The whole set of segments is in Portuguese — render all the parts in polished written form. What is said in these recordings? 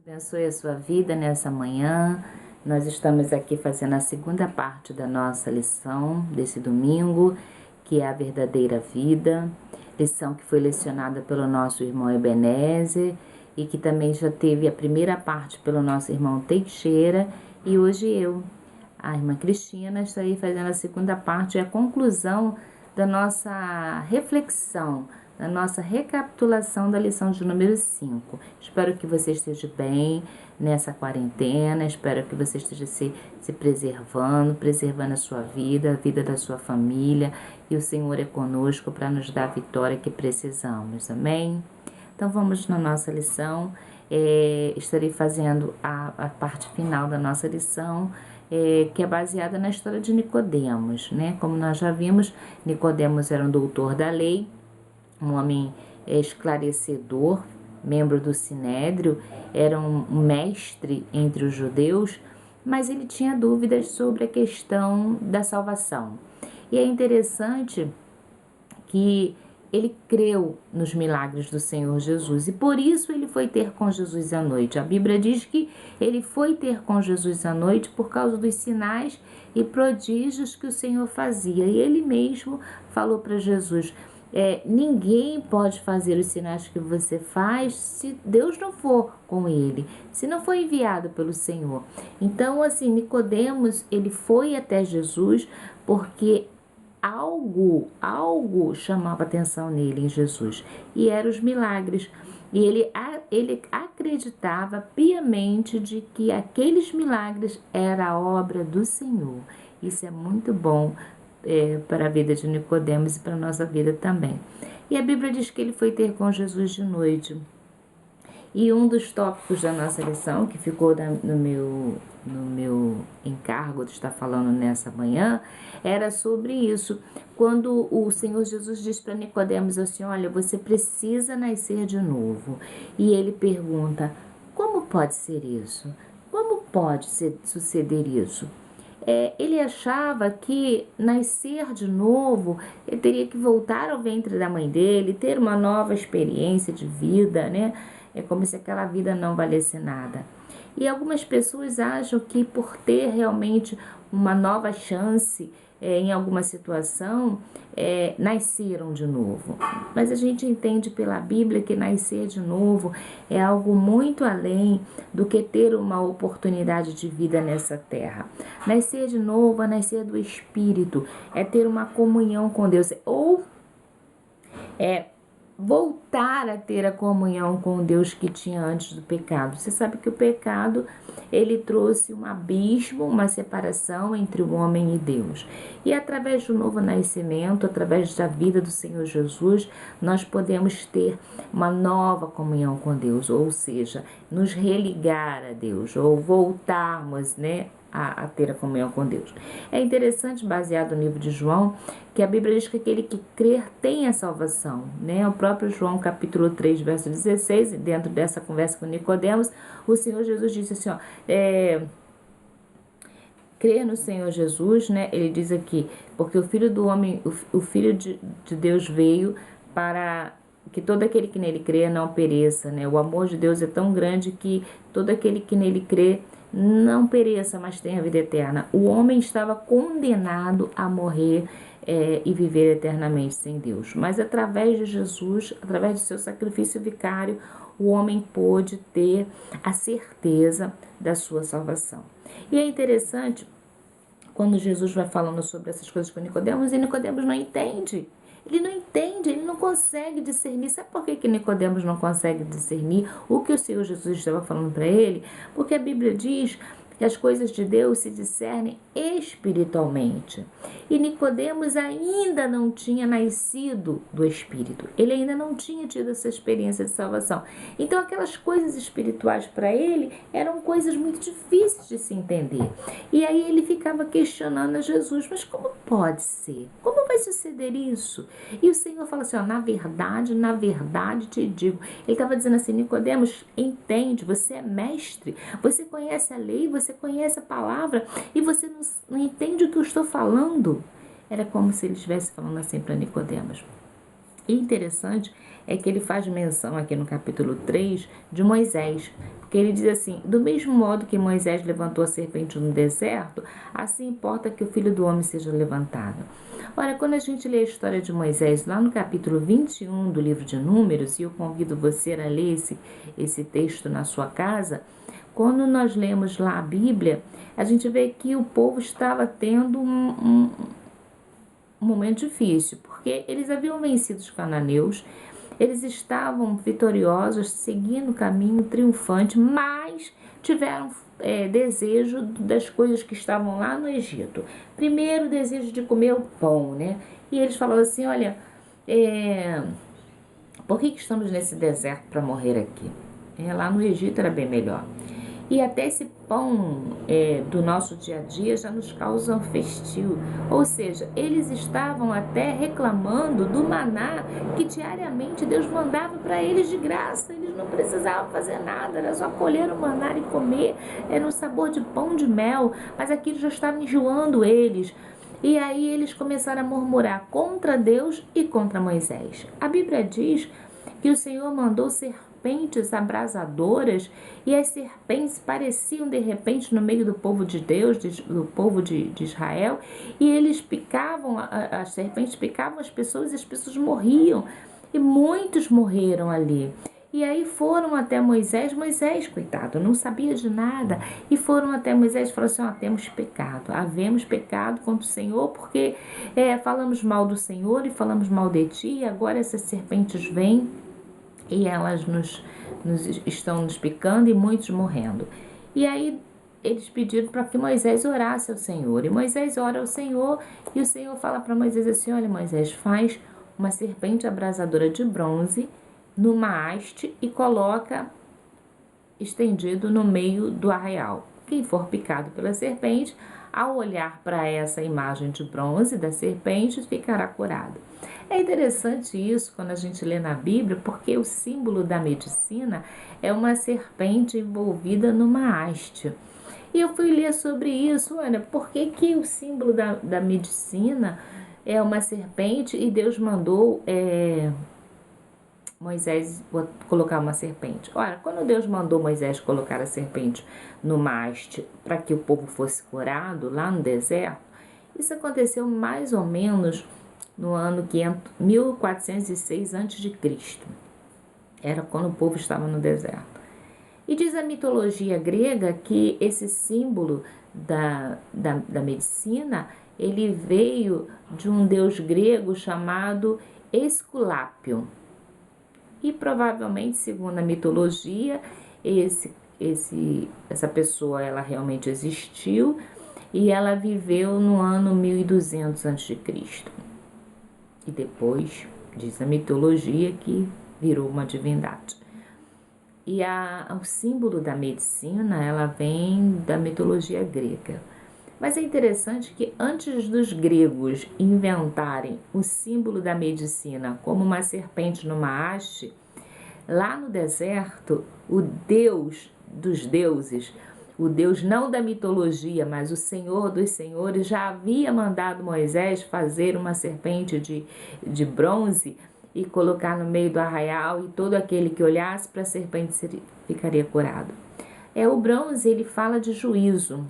Abençoe a sua vida nessa manhã. Nós estamos aqui fazendo a segunda parte da nossa lição desse domingo, que é a verdadeira vida. Lição que foi lecionada pelo nosso irmão Ebenezer e que também já teve a primeira parte pelo nosso irmão Teixeira. E hoje eu, a irmã Cristina, estarei fazendo a segunda parte e a conclusão da nossa reflexão, da nossa recapitulação da lição de número 5. Espero que você esteja bem nessa quarentena, espero que você esteja se preservando a sua vida, a vida da sua família, e o Senhor é conosco para nos dar a vitória que precisamos, amém? Então vamos na nossa lição. Estarei fazendo a parte final da nossa lição, que é baseada na história de Nicodemos, né? Como nós já vimos, Nicodemos era um doutor da lei, um homem esclarecedor, membro do Sinédrio, era um mestre entre os judeus, mas ele tinha dúvidas sobre a questão da salvação. E é interessante que ele creu nos milagres do Senhor Jesus e por isso ele foi ter com Jesus à noite. A Bíblia diz que ele foi ter com Jesus à noite por causa dos sinais e prodígios que o Senhor fazia. E ele mesmo falou para Jesus: ninguém pode fazer os sinais que você faz se Deus não for com ele, se não for enviado pelo Senhor. Então, assim, Nicodemos, ele foi até Jesus porque algo chamava atenção nele, em Jesus, e eram os milagres. E ele acreditava piamente de que aqueles milagres era a obra do Senhor. Isso é muito bom para a vida de Nicodemos e para a nossa vida também. E a Bíblia diz que ele foi ter com Jesus de noite. E um dos tópicos da nossa lição, que ficou no meu encargo de estar falando nessa manhã, era sobre isso. Quando o Senhor Jesus diz para Nicodemos assim: olha, você precisa nascer de novo. E ele pergunta: como pode ser isso? Como pode suceder isso? Ele achava que nascer de novo, ele teria que voltar ao ventre da mãe dele, ter uma nova experiência de vida, né? É como se aquela vida não valesse nada. E algumas pessoas acham que por ter realmente uma nova chance em alguma situação, nasceram de novo. Mas a gente entende pela Bíblia que nascer de novo é algo muito além do que ter uma oportunidade de vida nessa terra. Nascer de novo é nascer do Espírito, é ter uma comunhão com Deus, ou voltar a ter a comunhão com Deus que tinha antes do pecado. Você sabe que o pecado, ele trouxe um abismo, uma separação entre o homem e Deus. E através do novo nascimento, através da vida do Senhor Jesus, nós podemos ter uma nova comunhão com Deus, ou seja, nos religar a Deus, ou voltarmos, né, a ter a comunhão com Deus. É interessante, baseado no livro de João, que a Bíblia diz que aquele que crer tem a salvação, né? O próprio João, capítulo 3, verso 16, dentro dessa conversa com Nicodemos, o Senhor Jesus disse assim, crer no Senhor Jesus, né? Ele diz aqui, porque o Filho do Homem, o Filho de Deus veio para que todo aquele que nele crê não pereça, né? O amor de Deus é tão grande que todo aquele que nele crê não pereça, mas tenha vida eterna. O homem estava condenado a morrer e viver eternamente sem Deus. Mas através de Jesus, através do seu sacrifício vicário, o homem pôde ter a certeza da sua salvação. E é interessante quando Jesus vai falando sobre essas coisas com Nicodemos, e Nicodemos não entende. Ele não entende, ele não consegue discernir. Sabe por que Nicodemos não consegue discernir o que o Senhor Jesus estava falando para ele? Porque a Bíblia diz que as coisas de Deus se discernem espiritualmente. E Nicodemos ainda não tinha nascido do Espírito. Ele ainda não tinha tido essa experiência de salvação. Então aquelas coisas espirituais para ele eram coisas muito difíceis de se entender. E aí ele ficava questionando a Jesus: mas como pode ser? Como vai suceder isso? E o Senhor fala assim, na verdade te digo. Ele estava dizendo assim: Nicodemos, entende, você é mestre, você conhece a lei, você conhece a palavra e você não entende o que eu estou falando. Era como se ele estivesse falando assim para Nicodemos. E interessante é que ele faz menção aqui no capítulo 3 de Moisés, porque ele diz assim: do mesmo modo que Moisés levantou a serpente no deserto, assim importa que o Filho do Homem seja levantado. Ora, quando a gente lê a história de Moisés lá no capítulo 21 do livro de Números, e eu convido você a ler esse texto na sua casa, quando nós lemos lá a Bíblia, a gente vê que o povo estava tendo um momento difícil, porque eles haviam vencido os cananeus, eles estavam vitoriosos, seguindo o caminho triunfante, mas tiveram desejo das coisas que estavam lá no Egito. Primeiro, o desejo de comer o pão, né? E eles falaram assim: olha, por que estamos nesse deserto para morrer aqui? Lá no Egito era bem melhor. E até esse pão do nosso dia a dia já nos causa um festio. Ou seja, eles estavam até reclamando do maná que diariamente Deus mandava para eles de graça. Eles não precisavam fazer nada, era só colher o maná e comer. Era um sabor de pão de mel, mas aquilo já estava enjoando eles. E aí eles começaram a murmurar contra Deus e contra Moisés. A Bíblia diz que o Senhor mandou serpentes abrasadoras, e as serpentes pareciam de repente no meio do povo de Deus, do povo de Israel, e eles picavam, as serpentes picavam as pessoas e as pessoas morriam, e muitos morreram ali. E aí foram até Moisés, coitado, não sabia de nada, e foram até Moisés e falaram assim: temos pecado, havemos pecado contra o Senhor, porque falamos mal do Senhor e falamos mal de ti, e agora essas serpentes vêm e elas estão nos picando e muitos morrendo. E aí eles pediram para que Moisés orasse ao Senhor, e Moisés ora ao Senhor, e o Senhor fala para Moisés assim: olha, Moisés, faz uma serpente abrasadora de bronze numa haste e coloca estendido no meio do arraial. Quem for picado pela serpente, ao olhar para essa imagem de bronze da serpente, ficará curado. É interessante isso quando a gente lê na Bíblia, porque o símbolo da medicina é uma serpente envolvida numa haste. E eu fui ler sobre isso, olha, por que o símbolo da medicina é uma serpente e Deus mandou Moisés colocar uma serpente. Olha, quando Deus mandou Moisés colocar a serpente numa haste para que o povo fosse curado lá no deserto, isso aconteceu mais ou menos no ano 1406 a.C. Era quando o povo estava no deserto. E diz a mitologia grega que esse símbolo da medicina, ele veio de um deus grego chamado Esculápio. E provavelmente, segundo a mitologia, essa pessoa ela realmente existiu e ela viveu no ano 1200 a.C. E depois, diz a mitologia, que virou uma divindade. E o símbolo da medicina, ela vem da mitologia grega. Mas é interessante que antes dos gregos inventarem o símbolo da medicina como uma serpente numa haste, lá no deserto, o Deus dos deuses, o Deus não da mitologia, mas o Senhor dos senhores, já havia mandado Moisés fazer uma serpente de bronze e colocar no meio do arraial, e todo aquele que olhasse para a serpente ficaria curado. O bronze, ele fala de juízo.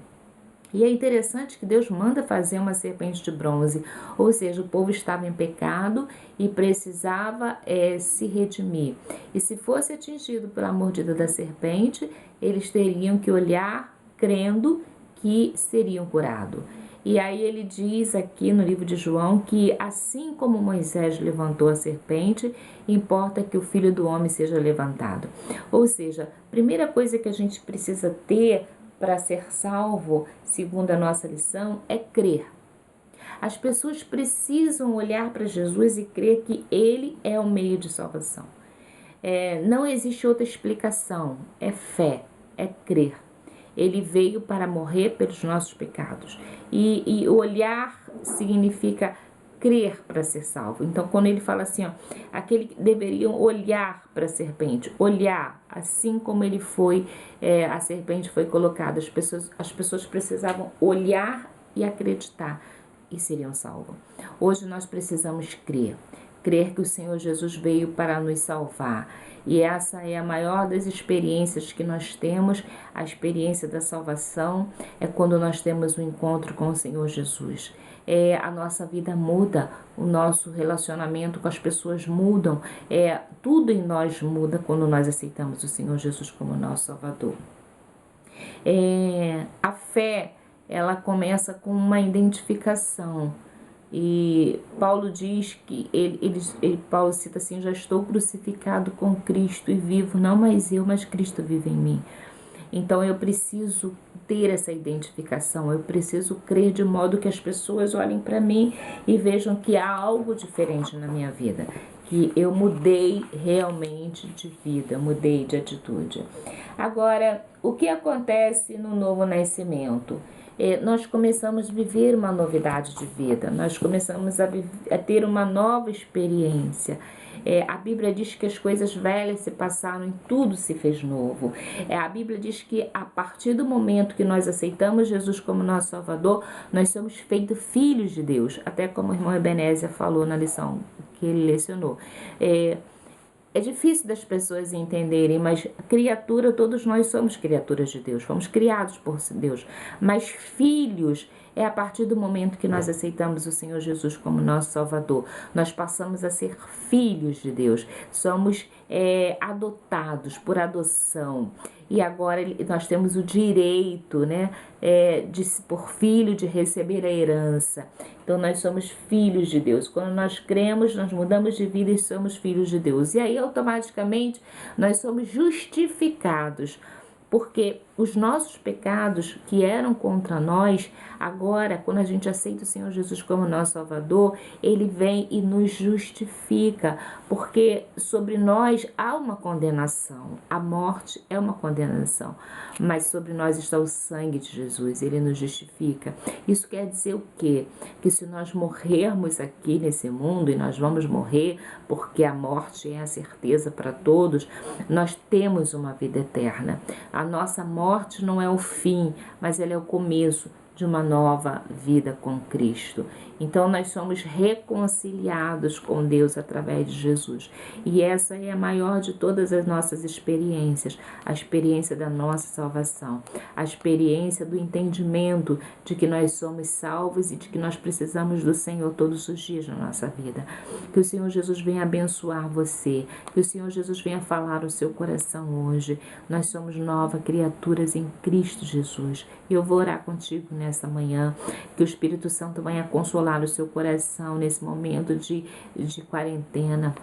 E é interessante que Deus manda fazer uma serpente de bronze, ou seja, o povo estava em pecado e precisava se redimir. E se fosse atingido pela mordida da serpente, eles teriam que olhar crendo que seriam curados. E aí ele diz aqui no livro de João que assim como Moisés levantou a serpente, importa que o Filho do Homem seja levantado. Ou seja, a primeira coisa que a gente precisa ter para ser salvo, segundo a nossa lição, é crer. As pessoas precisam olhar para Jesus e crer que Ele é o meio de salvação. Não existe outra explicação, é fé, é crer. Ele veio para morrer pelos nossos pecados. E olhar significa crer para ser salvo. Então, quando ele fala assim, aquele que deveriam olhar para a serpente, olhar, assim como ele foi, a serpente foi colocada, as pessoas precisavam olhar e acreditar e seriam salvos. Hoje nós precisamos crer. crer que o Senhor Jesus veio para nos salvar. E essa é a maior das experiências que nós temos, a experiência da salvação, é quando nós temos um encontro com o Senhor Jesus. A nossa vida muda, o nosso relacionamento com as pessoas mudam, tudo em nós muda quando nós aceitamos o Senhor Jesus como nosso Salvador. A fé, ela começa com uma identificação. E Paulo diz que, Paulo cita assim: já estou crucificado com Cristo e vivo, não mais eu, mas Cristo vive em mim. Então eu preciso ter essa identificação, eu preciso crer de modo que as pessoas olhem para mim e vejam que há algo diferente na minha vida, que eu mudei realmente de vida, mudei de atitude. Agora, o que acontece no novo nascimento? Nós começamos a viver uma novidade de vida, nós começamos a ter uma nova experiência. A Bíblia diz que as coisas velhas se passaram e tudo se fez novo. A Bíblia diz que a partir do momento que nós aceitamos Jesus como nosso Salvador, nós somos feitos filhos de Deus, até como o irmão Ebenezer falou na lição que ele lecionou. É difícil das pessoas entenderem, mas todos nós somos criaturas de Deus, fomos criados por Deus, mas filhos é a partir do momento que nós aceitamos o Senhor Jesus como nosso Salvador. Nós passamos a ser filhos de Deus, somos adotados por adoção. E agora nós temos o direito, por filho, de receber a herança. Então nós somos filhos de Deus. Quando nós cremos, nós mudamos de vida e somos filhos de Deus. E aí automaticamente nós somos justificados. Porque os nossos pecados que eram contra nós, agora, quando a gente aceita o Senhor Jesus como nosso Salvador, Ele vem e nos justifica, porque sobre nós há uma condenação. A morte é uma condenação, mas sobre nós está o sangue de Jesus, Ele nos justifica. Isso quer dizer o quê? Que se nós morrermos aqui nesse mundo, e nós vamos morrer, porque a morte é a certeza para todos, nós temos uma vida eterna. A nossa morte não é o fim, mas ela é o começo de uma nova vida com Cristo. Então nós somos reconciliados com Deus através de Jesus. E essa é a maior de todas as nossas experiências, a experiência da nossa salvação, a experiência do entendimento de que nós somos salvos e de que nós precisamos do Senhor todos os dias na nossa vida. Que o Senhor Jesus venha abençoar você, que o Senhor Jesus venha falar o seu coração hoje. Nós somos novas criaturas em Cristo Jesus. Eu vou orar contigo nessa manhã, que o Espírito Santo venha consolar o seu coração nesse momento de quarentena,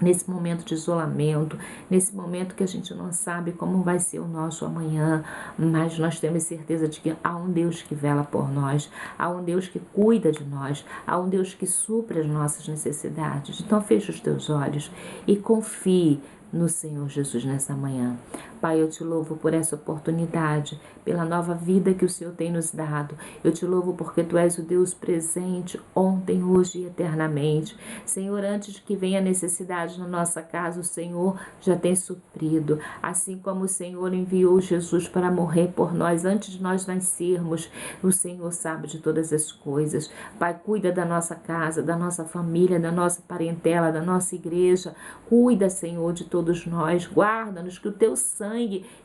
nesse momento de isolamento, nesse momento que a gente não sabe como vai ser o nosso amanhã, mas nós temos certeza de que há um Deus que vela por nós, há um Deus que cuida de nós, há um Deus que supre as nossas necessidades. Então feche os teus olhos e confie no Senhor Jesus nessa manhã. Pai, eu te louvo por essa oportunidade, pela nova vida que o Senhor tem nos dado. Eu te louvo porque Tu és o Deus presente ontem, hoje e eternamente. Senhor, antes de que venha necessidade na nossa casa, o Senhor já tem suprido. Assim como o Senhor enviou Jesus para morrer por nós antes de nós nascermos, o Senhor sabe de todas as coisas. Pai, cuida da nossa casa, da nossa família, da nossa parentela, da nossa igreja. Cuida, Senhor, de todos nós. Guarda-nos, que o Teu sangue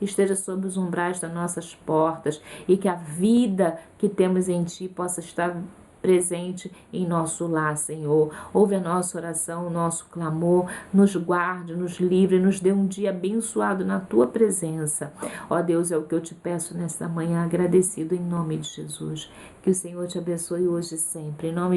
esteja sobre os umbrais das nossas portas e que a vida que temos em Ti possa estar presente em nosso lar, Senhor. Ouve a nossa oração, o nosso clamor, nos guarde, nos livre, nos dê um dia abençoado na Tua presença. Ó Deus, é o que eu te peço nesta manhã, agradecido em nome de Jesus. Que o Senhor te abençoe hoje e sempre. Em nome